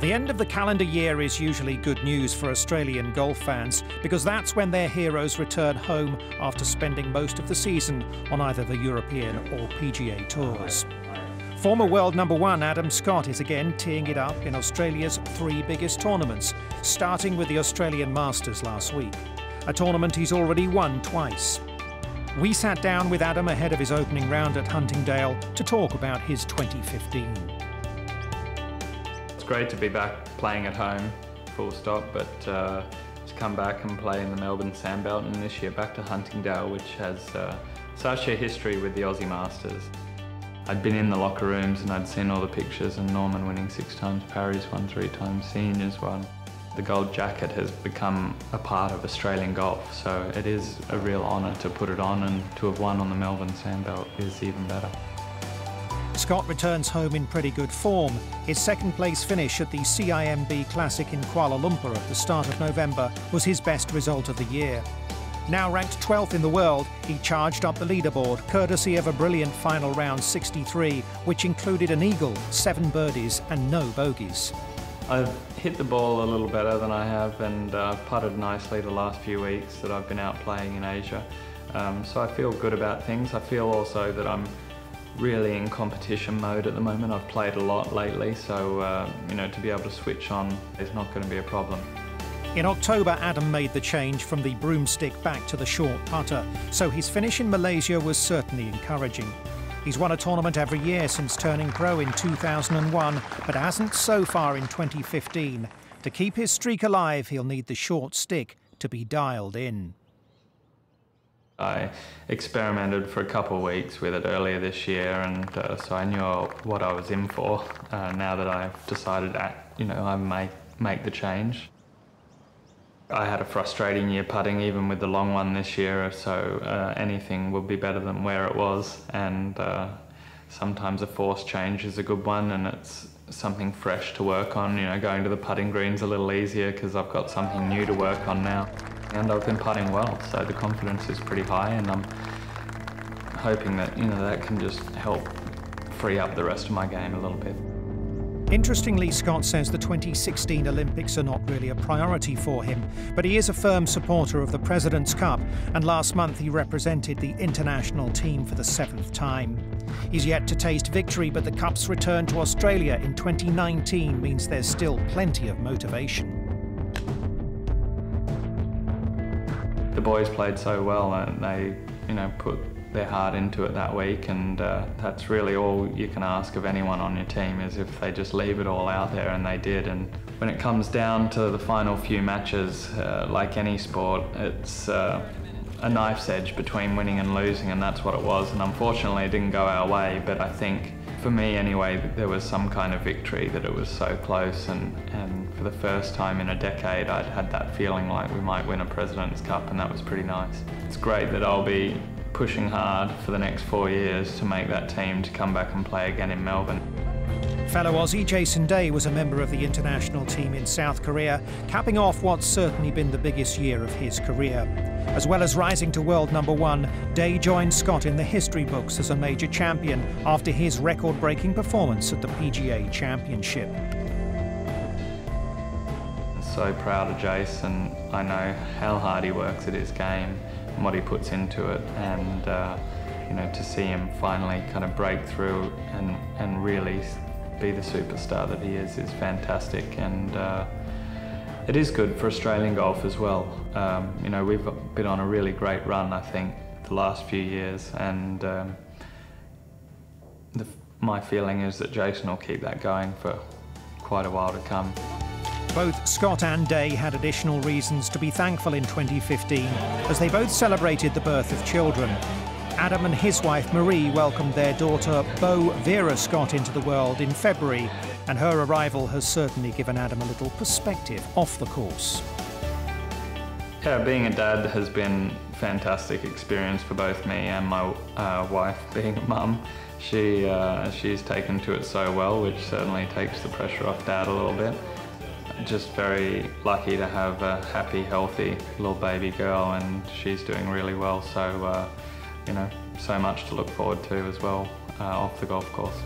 The end of the calendar year is usually good news for Australian golf fans because that's when their heroes return home after spending most of the season on either the European or PGA tours. Former world number one Adam Scott is again teeing it up in Australia's three biggest tournaments, starting with the Australian Masters last week, a tournament he's already won twice. We sat down with Adam ahead of his opening round at Huntingdale to talk about his 2015. It's great to be back playing at home, full stop, but to come back and play in the Melbourne Sandbelt, and this year back to Huntingdale, which has such a history with the Aussie Masters. I'd been in the locker rooms and I'd seen all the pictures, and Norman winning 6 times Parry's won 3 times, Seniors won. The gold jacket has become a part of Australian golf, so it is a real honour to put it on, and to have won on the Melbourne Sandbelt is even better. Scott returns home in pretty good form. His second-place finish at the CIMB Classic in Kuala Lumpur at the start of November was his best result of the year. Now ranked 12th in the world, he charged up the leaderboard, courtesy of a brilliant final round 63, which included an eagle, 7 birdies and no bogeys. I've hit the ball a little better than I have, and putted nicely the last few weeks that I've been out playing in Asia. So I feel good about things. I feel also that I'm really in competition mode at the moment. I've played a lot lately, so you know, to be able to switch on is not going to be a problem. In October, Adam made the change from the broomstick back to the short putter, so his finish in Malaysia was certainly encouraging. He's won a tournament every year since turning pro in 2001, but hasn't so far in 2015. To keep his streak alive, he'll need the short stick to be dialed in. I experimented for a couple of weeks with it earlier this year, and so I knew what I was in for. Now that I've decided that, you know, I may make the change. I had a frustrating year putting, even with the long one this year, so anything would be better than where it was, and sometimes a forced change is a good one, and it's something fresh to work on. You know, going to the putting green's a little easier because I've got something new to work on now. And I've been putting well, so the confidence is pretty high, and I'm hoping that, you know, that can just help free up the rest of my game a little bit. Interestingly, Scott says the 2016 Olympics are not really a priority for him, but he is a firm supporter of the President's Cup, and last month he represented the international team for the 7th time. He's yet to taste victory, but the Cup's return to Australia in 2019 means there's still plenty of motivation. The boys played so well, and they, you know, put their heart into it that week, and that's really all you can ask of anyone on your team, is if they just leave it all out there, and they did. And when it comes down to the final few matches, like any sport, it's a knife's edge between winning and losing, and that's what it was. And unfortunately it didn't go our way, but I think, for me anyway, there was some kind of victory, that it was so close, and for the first time in a decade I'd had that feeling like we might win a President's Cup, and that was pretty nice. It's great that I'll be pushing hard for the next 4 years to make that team to come back and play again in Melbourne. Fellow Aussie Jason Day was a member of the international team in South Korea, capping off what's certainly been the biggest year of his career. As well as rising to world number one, Day joined Scott in the history books as a major champion after his record-breaking performance at the PGA Championship. I'm so proud of Jace, and I know how hard he works at his game and what he puts into it, and you know, to see him finally kind of break through and really be the superstar that he is fantastic, and it is good for Australian golf as well. You know, we've been on a really great run, I think, the last few years, and my feeling is that Jason will keep that going for quite a while to come. Both Scott and Day had additional reasons to be thankful in 2015, as they both celebrated the birth of children. Adam and his wife Marie welcomed their daughter Beau Vera Scott into the world in February, and her arrival has certainly given Adam a little perspective off the course. Yeah, being a dad has been a fantastic experience for both me and my wife, being a mum. She's taken to it so well, which certainly takes the pressure off Dad a little bit. Just very lucky to have a happy, healthy little baby girl, and she's doing really well, so you know, so much to look forward to as well off the golf course.